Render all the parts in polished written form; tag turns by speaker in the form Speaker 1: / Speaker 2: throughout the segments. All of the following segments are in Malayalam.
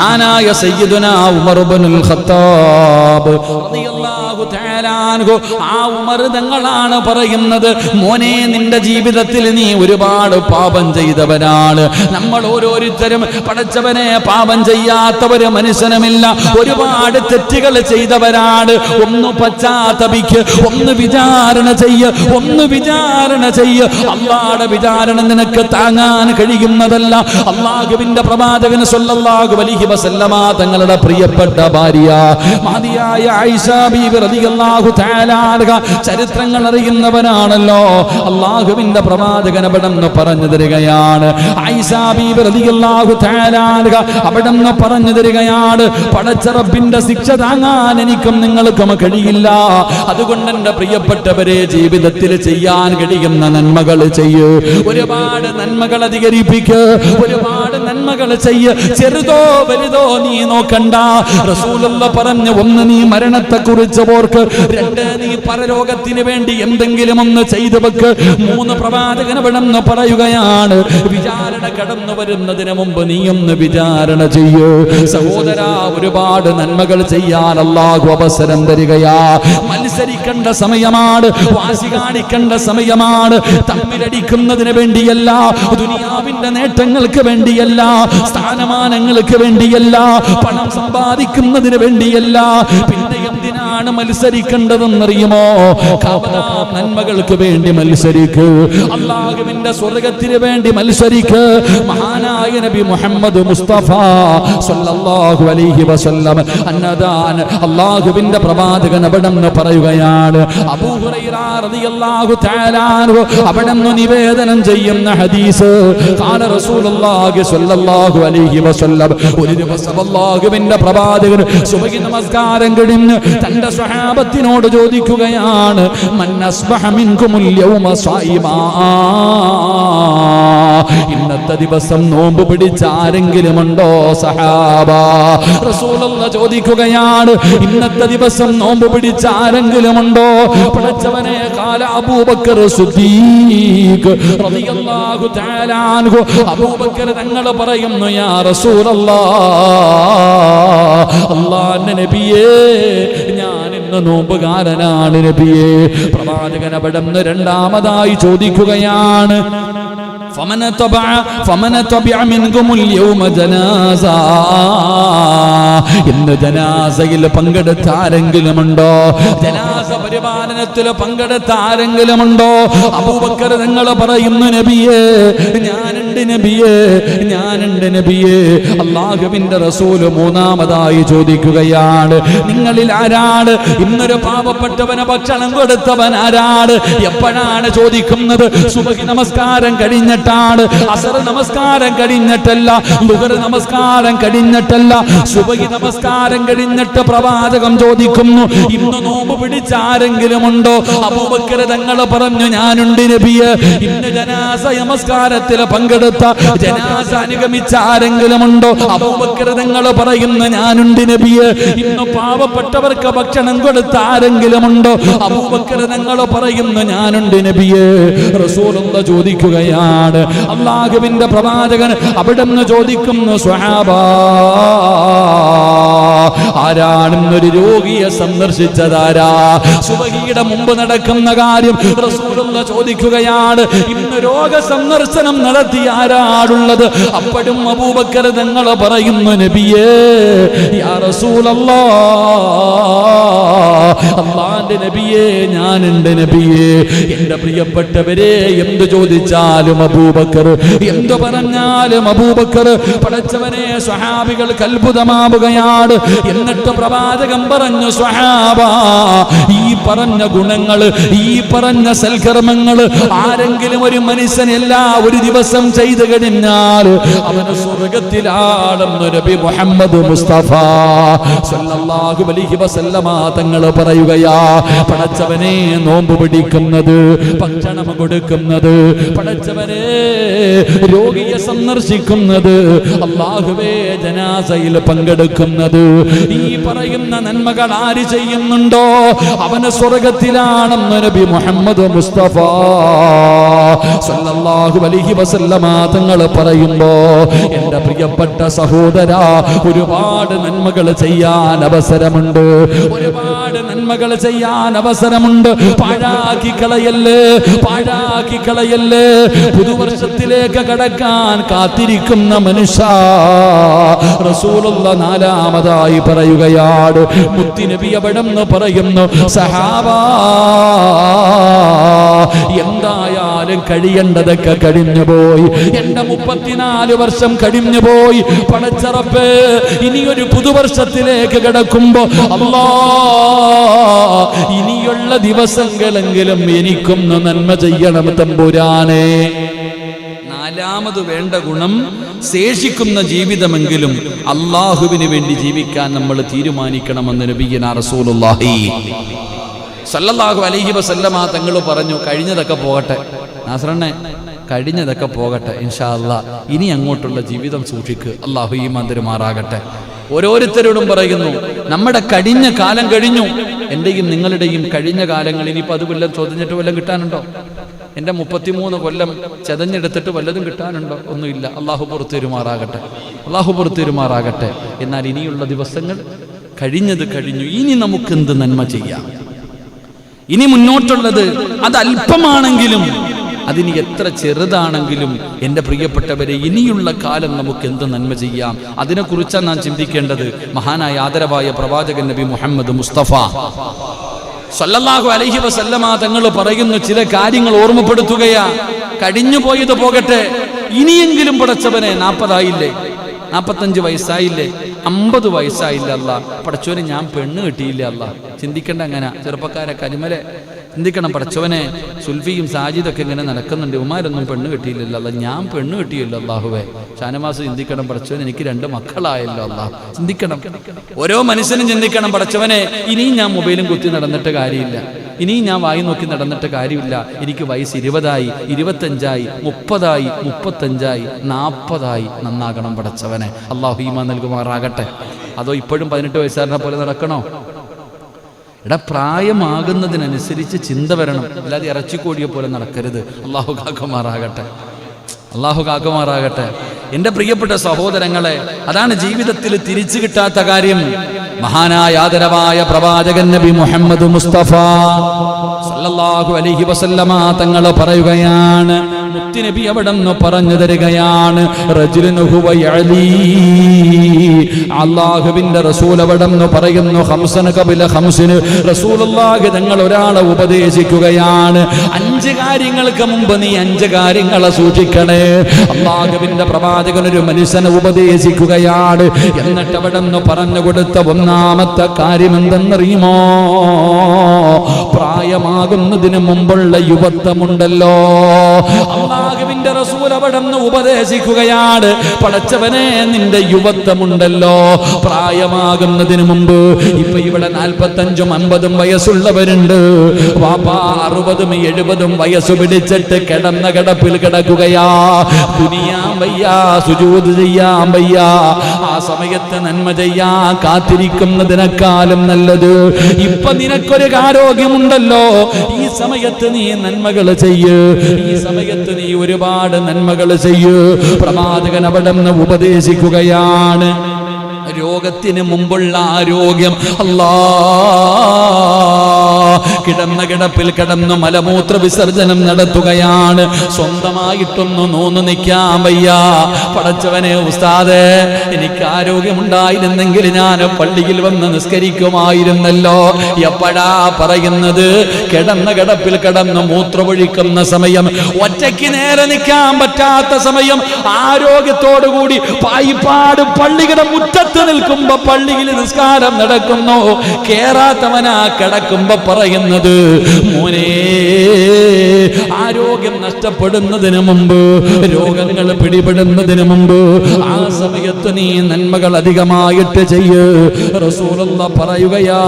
Speaker 1: ആനായ സയ്യിദുനാ ഉമർ ഇബ്നുൽ ഖത്താബ് റളിയല്ലാഹു തആല അൻഹു ആ ഉമർ തങ്ങളാണ് പറയുന്നത്, മോനെ നിന്റെ ജീവിതത്തിൽ നീ ഒരുപാട് പാപം ചെയ്തവനാണ്. നമ്മൾ ഓരോരുത്തരും പടച്ചവനെ പാപം ചെയ്യാത്തവര് മനുഷ്യനുമില്ല. ഒരുപാട് തെറ്റുകൾ ചെയ്തവരാണ്. ഒന്ന് പശ്ചാത്തപിക്ക്, ഒന്ന് വിചാരണ ചെയ്യ്. അല്ലാഹുവിന്റെ വിചാരണ നിനക്ക് താങ്ങാൻ കഴിയുന്നതല്ല. അല്ലാഹുവിന്റെ പ്രവാചകൻ സ്വല്ലല്ലാഹു അലൈഹി വസല്ലമ തങ്ങളുടെ പ്രിയപ്പെട്ട ഭാര്യ മഹദിയായ ആയിഷ ബീവി റളിയല്ലാഹു തആല അൻഹ ചരിത്രങ്ങൾ അറിയുന്നവനാണല്ലോ. അല്ലാഹുവിന്റെ പ്രവാചകൻ അവിടെന്ന് പറഞ്ഞു തരികയാണ്, ആയിഷ ബീവി റളിയല്ലാഹു തആല അൻഹ അവിടെന്ന് പറഞ്ഞു തരികയാണ്, പടച്ച റബ്ബിന്റെ ശിക്ഷ താങ്ങാൻ എനിക്കും നിങ്ങൾക്കും കഴിയില്ല. അതുകൊണ്ട് എന്റെ പ്രിയപ്പെട്ടവരെ, ജീവിതത്തിൽ ചെയ്യാൻ കഴിയുന്ന നന്മകൾ ചെയ്യൂ. ഒരുപാട് നന്മകൾ അധികരിപ്പിക്ക്, ഒരുപാട് നന്മകൾ ചെയ്യ്. ചെറുതോ വലുതോ നീ നോക്കണ്ട. റസൂലുള്ള പറഞ്ഞു, ഒന്ന് നീ മരണത്തെ കുറിച്ച് ഓർക്ക്, രണ്ട് നീ പരലോകത്തിന് വേണ്ടി എന്തെങ്കിലും ഒന്ന് ചെയ്തു വെക്ക്. മൂന്ന് പ്രവാചകൻ ഇവിടെന്ന് പറയുകയാണ്, വിചാരണ കടന്നു വരുന്നതിന് മുമ്പ് നീ ഒന്ന് വിചാരണ ചെയ്യൂ. സഹോദര, ഒരുപാട് നന്മകൾ ചെയ്യാൻ അല്ലാഹു അവസരം തരികയാ. മത്സരിക്കേണ്ട സമയമാണ്, വാശി കാണിക്കേണ്ട സമയമാണ്. തമ്മിലടിക്കുന്നതിന് വേണ്ടിയല്ല, ദുനിയാവിന്റെ നേട്ടങ്ങൾക്ക് വേണ്ടിയല്ല, സ്ഥാനമാനങ്ങൾക്ക് വേണ്ടിയല്ല, പണം സമ്പാദിക്കുന്നതിന് വേണ്ടിയല്ല. പിന്നെ എന്തിനാണ് മത്സരിക്കേണ്ടതെന്നറിയുമോ? നന്മകൾക്ക് വേണ്ടി മത്സരിക്ക്, അല്ലാഹുവിന്റെ സ്വർഗ്ഗത്തിന് വേണ്ടി മത്സരിക്ക്. മഹാനായ നബി മുഹമ്മദ് മുസ്തഫ സ്വല്ലല്ലാഹു അലൈഹി വസല്ലം അന്നദാൻ അല്ലാഹുവിന്റെ പ്രവാചകൻ അവിടെന്ന് പറയുകയാണ്, അബൂ ഹുറൈറ റളിയല്ലാഹു തആല അൻഹു അവിടെന്ന് നിവേദനം ചെയ്യുന്ന ഹദീസ്, ഖാല റസൂലുള്ളാഹി സ്വല്ലല്ലാഹു അലൈഹി വസല്ലം, ഒരു ദിവസം അല്ലാഹുവിന്റെ പ്രവാചകൻ സുബഹി നമസ്കാരം കഴിഞ്ഞ് തന്റെ സ്വഹാബത്തിനോട് ചോദിക്കുകയാണ്, മൻ അസ്ബഹ മിൻകുമുൽ യൗമ സായിമാ, ഇന്നത്തെ ദിവസം നോമ്പ് പിടിച്ച ആരെങ്കിലും ഉണ്ടോ സഹാബ? റസൂലുള്ളാഹി ചോദിക്കുകയാണ്, ഇന്നത്തെ ദിവസം നോമ്പ് പിടിച്ച ആരെങ്കിലും ഉണ്ടോ? പടച്ചവനെ, ഖാല അബൂബക്കർ സിദ്ദീഖ് റളിയല്ലാഹു തആല അൻഹു, അബൂബക്കർ തങ്ങൾ പറയുന്നു, യാ റസൂലല്ലാഹ്, അല്ലാഹുവിന്റെ നബിയേ, ഞാൻ ഇന്ന് നോമ്പുകാരനാണ് നബിയേ. പ്രവാചകൻ അവിടുന്ന് രണ്ടാമതായി ചോദിക്കുകയാണ്, ഇന്ന് ജനാസയിൽ പങ്കെടുത്ത ആരെങ്കിലുമുണ്ടോ? ജനാസ പരിപാലനത്തിൽ പങ്കെടുത്ത ആരെങ്കിലുമുണ്ടോ? അബൂബക്കർ തങ്ങൾ പറയുന്നു, നബിയേ, ഞാനുണ്ട് നബിയേ, ഞാനുണ്ട് നബിയേ. അല്ലാഹുവിന്റെ റസൂൽ മൂന്നാമതായി ചോദിക്കുകയാണ്, നിങ്ങളിൽ ആരാണ് ഇന്നൊരു പാവപ്പെട്ടവന് ഭക്ഷണം കൊടുത്തവൻ ആരാണ്? എപ്പോഴാണ് ചോദിക്കുന്നത്? സുബഹി നമസ്കാരം കഴിഞ്ഞിട്ടാണ്, അസർ നമസ്കാരം കഴിഞ്ഞിട്ടല്ല, ളുഹർ നമസ്കാരം കഴിഞ്ഞിട്ടല്ല, സുബഹി നമസ്കാരം കഴിഞ്ഞിട്ട് പ്രവാചകം ചോദിക്കുന്നു, ഇന്ന് നോമ്പ് പിടിച്ച ആരെങ്കിലും ഉണ്ടോ? അബൂബക്കർ തങ്ങൾ പറഞ്ഞു, ഞാനുണ്ട് നബിയേ. ഇന്ന് ജനാസ നമസ്കാരത്തിൽ പങ്കെടുത്ത, ജനാസ അനുഗമിച്ച ആരെങ്കിലും ഉണ്ടോ? അബൂബക്കർ തങ്ങൾ പറയുന്നു, ഞാനുണ്ട് നബിയേ. ഇന്ന് പാവപ്പെട്ടവർക്ക് ഭക്ഷണം കൊടുത്ത ആരെങ്കിലും ഉണ്ടോ? അബൂബക്കർ തങ്ങൾ പറയുന്നു, ഞാനുണ്ട് നബിയേ. റസൂലുള്ളാഹി ചോദിക്കുകയാണ്, അല്ലാഹുവിന്റെ പ്രവാചകൻ അവിടുന്ന് ചോദിക്കുന്നു, സ്വഹാബാ, ആരാണെന്നൊരു രോഗിയെ സന്ദർശിച്ചതാരാ? സുബഹിയുടെ മുമ്പ് നടക്കുന്ന കാര്യം റസൂലുള്ളാഹി ചോദിക്കുകയാണ്, ഇന്ന് രോഗ സന്ദർശനം നടത്തിയ ആരാളുള്ളത്? അപ്പോഴും അബൂബക്കർ തങ്ങൾ പറയുന്നു, നബിയേ, യാ റസൂലല്ലാഹ്, അല്ലാഹുവിന്റെ നബിയേ, ഞാനുണ്ട് നബിയേ. എന്റെ പ്രിയപ്പെട്ടവരെ, എന്ത് ചോദിച്ചാലും അബൂബക്കർ, എന്തു പറഞ്ഞാലും അബൂബക്കർ. പടച്ചവനെ, സ്വഹാബികൾക്ക് അത്ഭുതമാവുകയാണ്. എന്നിട്ട് പ്രവാചകൻ പറഞ്ഞു, സ്വഹാബ, ഈ പറഞ്ഞ ഗുണങ്ങൾ, ഈ പറഞ്ഞ സൽക്കർമ്മങ്ങൾ ആരെങ്കിലും ഒരു മനുഷ്യൻ എല്ലാ ഒരു ദിവസം ചെയ്തു കഴിഞ്ഞാൽ അവന് സ്വർഗത്തിലാണെന്ന് നബി മുഹമ്മദ് മുസ്തഫ സ്വല്ലല്ലാഹു അലൈഹി വസല്ലമ തങ്ങൾ പറയുകയാ. പടച്ചവനെ, നോമ്പ് പിടിക്കുന്നത്, ഭക്ഷണം കൊടുക്കുന്നത്, പടച്ചവനെ രോഗിയെ സന്ദർശിക്കുന്നത്, അല്ലാഹുവേ ജനാസയിൽ പങ്കെടുക്കുന്നത്, ഈ പറയുന്ന നന്മകൾ ആര് ചെയ്യുന്നുണ്ടോ അവന് സ്വർഗത്തിലാണെന്ന് നബി മുഹമ്മദ് മുസ്തഫ സല്ലല്ലാഹു അലൈഹി വസല്ലമ തങ്ങൾ പറയുമ്പോ എൻ്റെ പ്രിയപ്പെട്ട സഹോദരാ, ഒരുപാട് നന്മകൾ ചെയ്യാൻ അവസരമുണ്ട്, ഒരുപാട് നന്മകൾ ചെയ്യാൻ അവസരമുണ്ട്. പാഴാക്കി കളയല്ലേ. പുതുവർഷത്തിലേക്ക് കടക്കാൻ കാത്തിരിക്കുന്ന മനുഷ്യ, റസൂലുള്ള നാലാമതായി പറയുകയാണ്, മുത്തുനബി അവിടെന്ന് പറയുന്നു, സഹാബാ എന്തായാലും കഴിയേണ്ടതൊക്കെ കഴിഞ്ഞുപോയി, എന്റെ 34 വർഷം കഴിഞ്ഞുപോയി. പടച്ചറപ്പേ, ഇനിയൊരു പുതുവർഷത്തിലേക്ക് കിടക്കുമ്പോ അല്ലാ, ഇനിയുള്ള ദിവസങ്ങളെങ്കിലും എനിക്കൊന്ന് നന്മ ചെയ്യണം തമ്പുരാനെ. നാലാമത് വേണ്ട ഗുണം, ശേഷിക്കുന്ന ജീവിതമെങ്കിലും അള്ളാഹുവിന് വേണ്ടി ജീവിക്കാൻ നമ്മൾ തീരുമാനിക്കണമെന്ന് നബിയുനാ റസൂലുള്ളാഹി സല്ലല്ലാഹു അലൈഹി വസല്ലമ തങ്ങൾ പറഞ്ഞു. കഴിഞ്ഞതൊക്കെ പോകട്ടെ നാസറണ്ണെ, കഴിഞ്ഞതൊക്കെ പോകട്ടെ ഇൻഷാ അല്ലാഹ്, ഇനി അങ്ങോട്ടുള്ള ജീവിതം സൂക്ഷിക്ക്. അല്ലാഹു ഈമാൻ തരുമാറാകട്ടെ. ഓരോരുത്തരോടും പറയുന്നു, നമ്മുടെ കഴിഞ്ഞ കാലം കഴിഞ്ഞു. എന്റെയും നിങ്ങളുടെയും കഴിഞ്ഞ കാലങ്ങൾ ഇനിയിപ്പോൾ അത് വല്ലതും ചോദിച്ചിട്ട് വല്ലതും കിട്ടാനുണ്ടോ? എൻ്റെ 33 കൊല്ലം ചതഞ്ഞെടുത്തിട്ട് വല്ലതും കിട്ടാനുണ്ടോ? ഒന്നുമില്ല. അള്ളാഹു പുറത്തുമാറാകട്ടെ. എന്നാൽ ഇനിയുള്ള ദിവസങ്ങൾ കഴിഞ്ഞത് കഴിഞ്ഞു. ഇനി നമുക്കെന്ത് നന്മ ചെയ്യാം? ഇനി മുന്നോട്ടുള്ളത് അത് അല്പമാണെങ്കിലും, അതിന് എത്ര ചെറുതാണെങ്കിലും, എൻ്റെ പ്രിയപ്പെട്ടവരെ, ഇനിയുള്ള കാലം നമുക്ക് എന്ത് നന്മ ചെയ്യാം? അതിനെക്കുറിച്ചാണ് നാം ചിന്തിക്കേണ്ടത്. മഹാനായ ആദരവായ പ്രവാചകൻ നബി മുഹമ്മദ് മുസ്തഫ സല്ലല്ലാഹു അലൈഹി വസല്ലമ തങ്ങൾ പറയുന്ന ചില കാര്യങ്ങൾ ഓർമ്മപ്പെടുത്തുകയാ. കഴിഞ്ഞു പോയത് പോകട്ടെ, ഇനിയെങ്കിലും പടച്ചവനെ 40 ആയില്ലേ, 45 വയസ്സായില്ലേ, 50 വയസ്സായില്ല അല്ലാ, പടച്ചവനെ ഞാൻ പെണ്ണ് കിട്ടിയില്ല അല്ലാ. ചിന്തിക്കേണ്ട അങ്ങനെ ചെറുപ്പക്കാരെ, കരിമലെ ചിന്തിക്കണം. പടച്ചവനെ, സുൽഫിയും സാജിദൊക്കെ ഇങ്ങനെ നടക്കുന്നുണ്ട്, ഉമാരൊന്നും പെണ്ണ് കിട്ടിയില്ലല്ലോ അല്ല, ഞാൻ പെണ്ണ് കിട്ടിയല്ലോ അല്ലാഹുവേ. ഷാനവാസ് ചിന്തിക്കണം, പടച്ചവൻ എനിക്ക് 2 മക്കളായല്ലോ അല്ലാ. ചിന്തിക്കണം, ഓരോ മനുഷ്യനും ചിന്തിക്കണം, പടച്ചവനെ ഇനിയും ഞാൻ മൊബൈലും കുത്തി നടന്നിട്ട് കാര്യമില്ല, ഇനിയും ഞാൻ വായി നോക്കി നടന്നിട്ട് കാര്യമില്ല. എനിക്ക് വയസ്സ് 20ആയി, 25ആയി, 30ആയി, 35ആയി, 40ആയി. നന്നാകണം പടച്ചവനെ. അല്ലാഹു ഈമാൻ നൽകുമാറാകട്ടെ. അതോ ഇപ്പോഴും 18 വയസ്സുകാരനെ പോലെ നടക്കണോ? പ്രായമാകുന്നതിനനുസരിച്ച് ചിന്ത വരണം, അല്ലാതെ ഇറച്ചിക്കോടിയെ പോലെ നടക്കരുത്. അല്ലാഹു കാക്കുമാറാകട്ടെ. എൻ്റെ പ്രിയപ്പെട്ട സഹോദരങ്ങളെ, അതാണ് ജീവിതത്തിൽ തിരിച്ചു കിട്ടാത്ത കാര്യം. മഹാനായ ആദരവായ പ്രവാചകൻ നബി മുഹമ്മദ് മുസ്തഫ സല്ലല്ലാഹു അലൈഹി വസല്ലമ തങ്ങൾ പറയുകയാണ്, മുത്തുനബി അവിടെന്ന് പറഞ്ഞു തരികയാണ്, റജുലുൻ ഹുവ യഅലി, അല്ലാഹുവിന്റെ റസൂൽ അവിടെന്ന് പറയുന്നു, ഖംസന ഖബല ഖംസിന്, റസൂലുള്ളാഹി തങ്ങൾ ഒരാളെ ഉപദേശിക്കുകയാണ്, 5 കാര്യങ്ങൾക്ക് മുമ്പ് നീ 5 കാര്യങ്ങളെ സൂക്ഷിക്കണേ. അല്ലാഹുവിന്റെ പ്രവാചകൻ ഒരു മനുഷ്യനെ ഉപദേശിക്കുകയാണ്. എന്നിട്ട് അവിടെന്ന് പറഞ്ഞു കൊടുത്ത ഒന്നാമത്തെ കാര്യം എന്തെന്നറിയുമോ? പ്രായമാകുന്നതിന് മുമ്പുള്ള യുവത്വമുണ്ടല്ലോ. അല്ലാഹുവിന്റെ റസൂൽ അവിടെന്ന് ഉപദേശിക്കുകയാണ്, പടച്ചവനെ നിന്റെ യുവത്വമുണ്ടല്ലോ, പ്രായമാകുന്നതിന് മുമ്പ്. ഇപ്പൊ ഇവിടെ 45ഉം 50ഉം വയസ്സുള്ളവരുണ്ട്. വാപ്പാ 60ഉം 70ഉം വയസ്സ് പിടിച്ചിട്ട് കിടന്ന കിടപ്പിൽ കിടക്കുകയാ. ദുനിയാൻ വയ്യാ, സുജൂദ് ചെയ്യാൻ വയ്യാ. ആ സമയത്ത് നന്മ ചെയ്യാൻ കാത്തിരിക്കുന്നതിനേക്കാളും നല്ലത് ഇപ്പൊ നിനക്കൊരു ആരോഗ്യമുണ്ടല്ലോ, ഈ സമയത്ത് നീ നന്മകൾ ചെയ്യ്, ഈ സമയത്ത് നീ ഒരുപാട് നന്മകൾ ചെയ്യ്. പ്രവാചകൻ അവിടെ നിന്ന് ഉപദേശിക്കുകയാണ്, രോഗത്തിന് മുമ്പുള്ള ആരോഗ്യം. കിടന്ന കിടപ്പിൽ കിടന്നു മലമൂത്ര വിസർജനം നടത്തുകയാണ്. സ്വന്തമായിട്ടൊന്ന് നൂന്നു നിൽക്കാൻ വയ്യ. പടച്ചവനെ ഉസ്താദേ, എനിക്ക് ആരോഗ്യമുണ്ടായിരുന്നെങ്കിൽ ഞാൻ പള്ളിയിൽ വന്ന് നിസ്കരിക്കുമായിരുന്നല്ലോ. എപ്പോഴാ പറയുന്നത്? കിടന്ന കിടപ്പിൽ കിടന്ന് മൂത്രമൊഴിക്കുന്ന സമയം, ഒറ്റയ്ക്ക് നേരെ നിൽക്കാൻ പറ്റാത്ത സമയം, ആരോഗ്യത്തോടുകൂടി പായിപ്പാട് പള്ളിയുടെ മുറ്റത്ത് നിൽക്കുമ്പോ പള്ളിയിൽ നിസ്കാരം നടക്കുന്നു. കേറാത്തവനാ കിടക്കുമ്പോ പറയുന്നത്, മോനെ, ആരോഗ്യം നഷ്ടപ്പെടുന്നതിന് മുമ്പ്, രോഗങ്ങൾ പിടിപെടുന്നതിന് മുമ്പ്, ആ സമയത്ത് നീ നന്മകൾ അധികമായിട്ട് ചെയ്യ്. റസൂലുള്ളാഹി പറയുകയാ,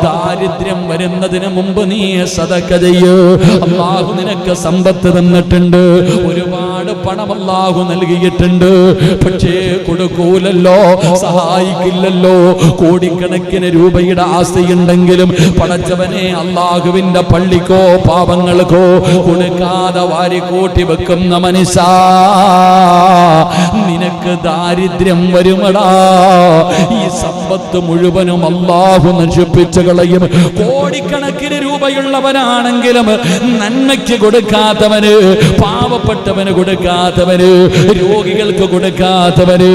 Speaker 1: ദാരിദ്ര്യം വരുന്നതിന് മുമ്പ് നീ സദഖ ചെയ്യ്. അല്ലാഹു നിനക്ക് സമ്പത്ത് തന്നിട്ടുണ്ട്, ഒരുപാട് ഒരുപാട് പണം അല്ലാഹു നൽകിയിട്ടുണ്ട്. പക്ഷേ കൊടുക്കൂലല്ലോ, സഹായിക്കില്ലല്ലോ. കോടിക്കണക്കിന് രൂപയുടെ ആസ്തിയുണ്ടെങ്കിലും പടച്ചവനെ അല്ലാഹുവിന്റെ പള്ളിക്കോ പാവങ്ങൾക്കോ കൊടുക്കാതെ വാരിക്കൂട്ടി വെക്കുന്ന മനുഷ്യ, നിനക്ക് ദാരിദ്ര്യം വരുമടാ. ഈ സമ്പത്ത് മുഴുവനും അല്ലാഹു നശിപ്പിച്ചു കളയും. കോടിക്കണക്കിന് രൂപയുള്ളവനാണെങ്കിലും നന്മയ്ക്ക് കൊടുക്കാത്തവന്, പാവപ്പെട്ടവന് കൊടുക്കാത്തവന്, രോഗികൾക്ക് കൊടുക്കാത്തവന്,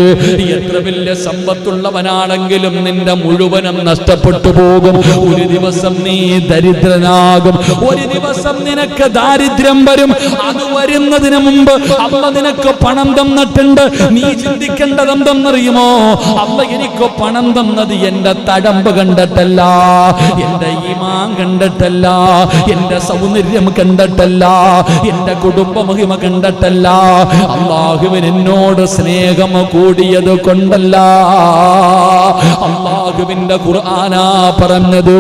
Speaker 1: എത്ര വലിയ സമ്പത്തുള്ളവനാണെങ്കിലും നിന്റെ മുഴുവനും നഷ്ടപ്പെട്ടു പോകും. ഒരു ദിവസം നീ ദരിദ്രനാകും, ഒരു ദിവസം നിനക്ക് ദാരിദ്ര്യം വരും. അത് വരുന്നതിന് മുമ്പ് അല്ലാഹു നിനക്ക് പണം തന്നിട്ടുണ്ട്. നീ ചിന്തിക്കേണ്ടത് എന്തെന്നറിയുമോ? അല്ലാഹു എനിക്ക് പണം തന്നത് എന്റെ തടമ്പ് കണ്ടിട്ടല്ല, എന്റെ ഈമാൻ കണ്ടിട്ടല്ല, എന്റെ സൗന്ദര്യം കണ്ടിട്ടല്ല, എന്റെ കുടുംബ മഹിമ കണ്ടിട്ടല്ല. അല്ലാഹുവിന് എന്നോട് സ്നേഹം കൂടിയത് കൊണ്ടല്ല. അല്ലാഹുവിന്റെ ഖുർആനാ പറഞ്ഞത്,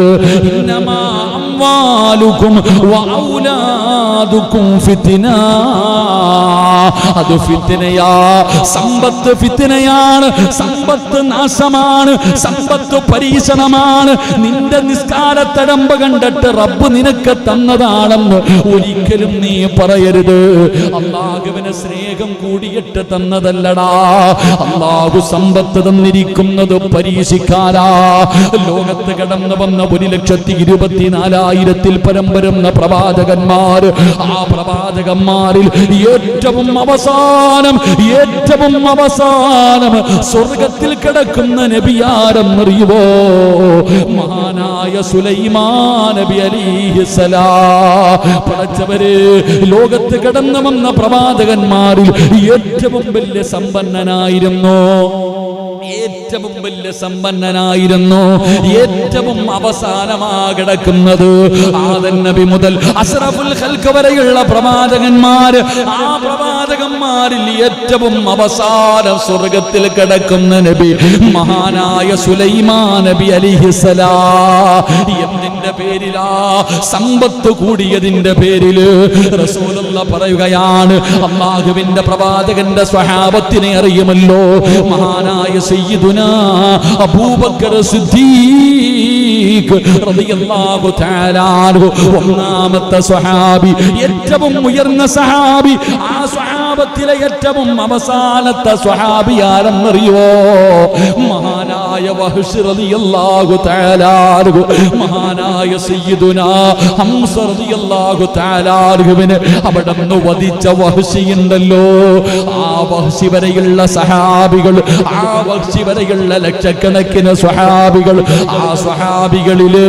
Speaker 1: ഇന്നമാ അംവാലുകും വഔലാദുകും ഫിത്ന. അത് ഫിത്നയാ. സമ്പത്ത് ഫിത്നയാണ്, സമ്പത്ത് നാശമാണ്, സമ്പത്ത് പരീക്ഷണമാണ്. നിന്റെ നിസ്കാരത്തടമ്പ് കണ്ടിട്ട് റബ്ബ് നിനക്ക് തന്നതാണെന്ന് ഒരിക്കലും നീ പറയരുത്. അല്ലാഹുവിന് സ്നേഹം കൂടിയിട്ട് തന്നതല്ലടാ. അല്ലാഹു സമ്പത്ത് തന്നിരിക്കുന്നത് പരീക്ഷിക്കാനാ. ലോകത്ത് കടന്നു വന്ന 1,24,000 പരം വരുന്ന പ്രവാചകന്മാർ, ആ പ്രവാചകന്മാരിൽ ഏറ്റവും അവസാനം സ്വർഗത്തിൽ കിടക്കുന്ന നബിയാരെന്നറിയുവോ? മഹാനായ സുലൈമാൻ നബി അലൈഹിസ്സലാം. പടച്ചവരെ, ലോകത്ത് കടന്നു വന്ന പ്രവാചകന്മാരിൽ ഏറ്റവും വലിയ സമ്പന്നനായിരുന്നു, ഏറ്റവും വലിയ സമ്പന്നനായിരുന്നു. ഏറ്റവും അവസാനമാ കിടക്കുന്നത് ആദം നബി മുതൽ അഷ്റഫുൽ ഖൽഖ് വരെയുള്ള പ്രവാചകന്മാർ. ആ പ്രവാചകന്മാരിൽ ഏറ്റവും അവസാനം സ്വർഗത്തിൽ കിടക്കുന്ന നബി മഹാനായ സുലൈമാൻ നബി അലൈഹിസ്സലാം. എന്തിന്റെ പേരിലാ? സമ്പത്ത് കൂടിയതിന്റെ പേരില്. റസൂലുള്ളാഹി പറയുകയാണ്, അല്ലാഹുവിന്റെ പ്രവാചകന്റെ സ്വഹാബത്തിനെ അറിയുമല്ലോ, മഹാനായ സയ്യിദുനാ അബൂബക്കർ സിദ്ദീഖ് റളിയല്ലാഹു തആല അൻഹു, ഒന്നാമത്തെ സ്വഹാബി, ഏറ്റവും ഉയർന്ന സ്വഹാബി. ആ സ്വഹാബത്തിലെ ഏറ്റവും അവസാനത്തെ സ്വഹാബി ആരെന്നറിയോ? മഹാനായ വഹ്ശ് റളിയല്ലാഹു തആല അൻഹു. മഹാനായ സയ്യിദുനാ ഹംസ റളിയല്ലാഹു തആല അൻഹുവിനെ അവിടുന്ന് വധിച്ച വഹ്ശിയുണ്ടല്ലോ. ആ വഹ്ശി വരെയുള്ള സഹാബികൾ, ആ വഹ്ശി വരെയുള്ള ലക്ഷക്കണക്കിന് സ്വഹാബികൾ, ആ സ്വഹാബികളില്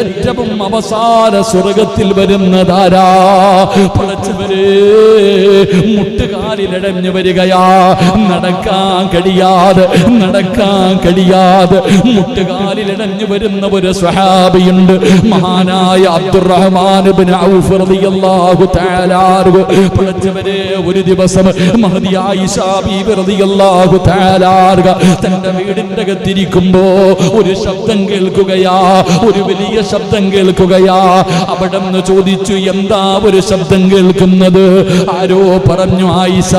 Speaker 1: ഏറ്റവും അവസാന സ്വർഗത്തിൽ വരുന്നതാരാ? പടച്ചവരെ, മുട്ടുകാലിലടഞ്ഞു വരികയാ. നടക്കാൻ കഴിയാതെ മുട്ടുകാലിലടഞ്ഞു വരുന്ന ഒരു സ്വഹാബിയുണ്ട്, മഹാനായ അബ്ദുറഹ്മാൻ ഇബ്നു ഔഫ് റളിയല്ലാഹു തആല അൻഹു. പടച്ചവരെ, ഒരു ദിവസം മഹദി ആയിഷ ബീവി റളിയല്ലാഹു തആല അൻഹ തന്റെ വീടിന്റെ അകത്തിരിക്കുമ്പോ ഒരു ശബ്ദം കേൾക്കുകയാ, ഒരു വലിയ ശബ്ദം കേൾക്കുകയാ. അവിടെ നിന്ന് ചോദിച്ചു, എന്താ ഒരു ശബ്ദം കേൾക്കുന്നത്? ആരോ പറഞ്ഞു, ആയിഷ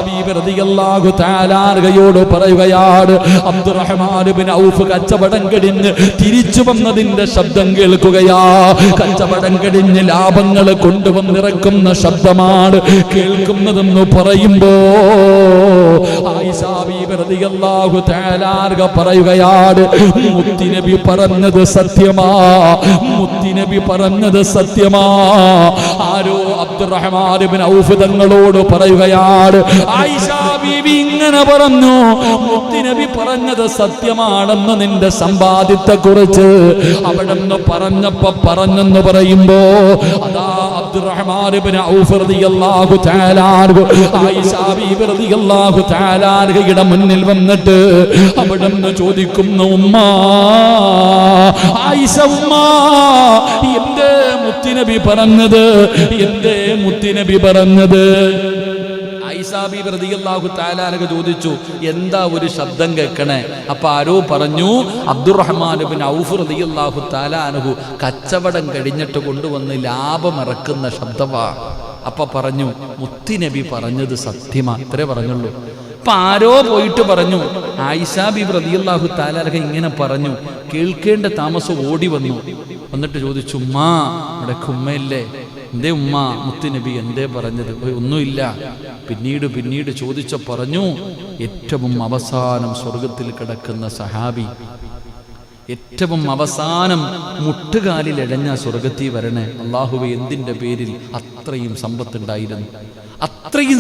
Speaker 1: ബീവി റളിയല്ലാഹു തആല അൻഹയോട് പറയുകയാണ്, അബ്ദുറഹ്മാൻ ഇബ്നു ഔഫ് കച്ചവടം കഴിഞ്ഞ് തിരിച്ചു വന്നതിന്റെ ശബ്ദം കേൾക്കുകയാ. കച്ചവടം കഴിഞ്ഞ് ലാഭങ്ങൾ കൊണ്ടുവന്നിറക്കുന്ന ശബ്ദമാണ് കേൾക്കുന്നതെന്ന് പറയുമ്പോ ആയിഷ ബീവി റളിയല്ലാഹു തആല അൻഹ പറയുകയാണ്, മുത്തുനബി പറഞ്ഞത് സത്യമാ, മുത്തുനബി പറഞ്ഞത് സത്യമാ. ആരോ അബ്ദുറഹ്മാൻ ഇബ്നു ഔഫ് തങ്ങളോട് പറയുകയാണ്, ആയിഷ ബീവി ഇങ്ങനെ പറഞ്ഞു, മുത്തുനബി പറഞ്ഞത് സത്യമാണെന്ന് നിന്റെ സമ്പാദ്യത്തെ കുറിച്ച് അവിടെ നിന്ന് പറഞ്ഞെന്ന് പറയുമ്പോ അതാ അബ്ദുറഹ്മാൻ ഇബ്നു ഔഫ് റളിയല്ലാഹു തആല അൻഹു ആയിഷ ബീവി റളിയല്ലാഹു തആല അൻഹയുടെ മുന്നിൽ വന്നിട്ട് അവിടെ നിന്ന് ചോദിക്കുന്നു, ഉമ്മ ആയിഷ, ഉമ്മ എന്തേ മുത്തുനബി പറഞ്ഞത്? എന്തേ മുത്തുനബി പറഞ്ഞത്? ആയിഷ ബീവി റളിയല്ലാഹു തആല അൻഹ ചോദിച്ചു, എന്താ ഒരു ശബ്ദം കേൾക്കണേ? അപ്പൊ ആരോ പറഞ്ഞു, അബ്ദുറഹ്മാൻ ഇബ്നു ഔഫ് റളിയല്ലാഹു തആല അൻഹു കച്ചവടം കഴിഞ്ഞിട്ട് കൊണ്ടുവന്ന് ലാഭം ഇറക്കുന്ന ശബ്ദമാ. അപ്പൊ പറഞ്ഞു, മുത്തുനബി പറഞ്ഞത് സത്യമാ, അത്രേ പറഞ്ഞുള്ളൂ. അപ്പൊ ആരോ പോയിട്ട് പറഞ്ഞു, ആയിഷ ബീബി റളിയല്ലാഹു തആല അൻഹ ഇങ്ങനെ പറഞ്ഞു. കേൾക്കേണ്ട താമസം ഓടി വന്നു. എന്നിട്ട് ചോദിച്ചു, ഉമ്മാ ഇവിടെ ഉമ്മയില്ലേ? എന്തേ ഉമ്മ? മുത്തുനബി എന്തേ പറഞ്ഞത്? ഒന്നുമില്ല. പിന്നീട് ചോദിച്ച പറഞ്ഞു, ഏറ്റവും അവസാനം സ്വർഗത്തിൽ കിടക്കുന്ന സഹാബി, ഏറ്റവും അവസാനം മുട്ടുകാലിൽ എഴഞ്ഞ സ്വർഗത്തിൽ വരണേ. അല്ലാഹുവേ, എന്തിൻ്റെ പേരിൽ? അത്രയും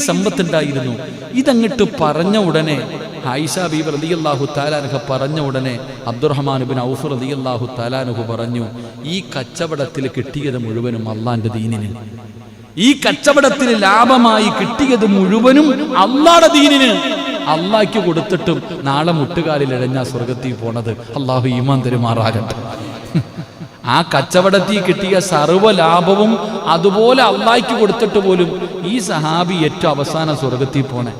Speaker 1: സമ്പത്തുണ്ടായിരുന്നു. ഇതങ്ങിട്ട് പറഞ്ഞ ഉടനെ, ആയിഷ ബീബി റളിയല്ലാഹു തആല അൻഹ പറഞ്ഞ ഉടനെ അബ്ദുറഹ്മാൻ ഇബ്നു ഔഫ് റളിയല്ലാഹു തആല അൻഹു പറഞ്ഞു, ഈ കച്ചവടത്തിൽ കിട്ടിയത് മുഴുവനും അള്ളാന്റെ ദീനിന്, ഈ കച്ചവടത്തിൽ ലാഭമായി കിട്ടിയത് മുഴുവനും അള്ളാന്റെ ദീനിന്. അള്ളാഹ്ക്ക് കൊടുത്തിട്ടും നാളെ മുട്ടുകാലിൽ എഴഞ്ഞ സ്വർഗത്തിൽ പോണത്. അള്ളാഹു ഈമാൻ തരുമാറാകട്ടെ. ആ കച്ചവടത്തിൽ കിട്ടിയ സർവ്വ ലാഭവും അതുപോലെ അള്ളാഹ്ക്ക് കൊടുത്തിട്ട് പോലും ഈ സഹാബി ഏറ്റവും അവസാന സ്വർഗത്തിൽ പോണേ.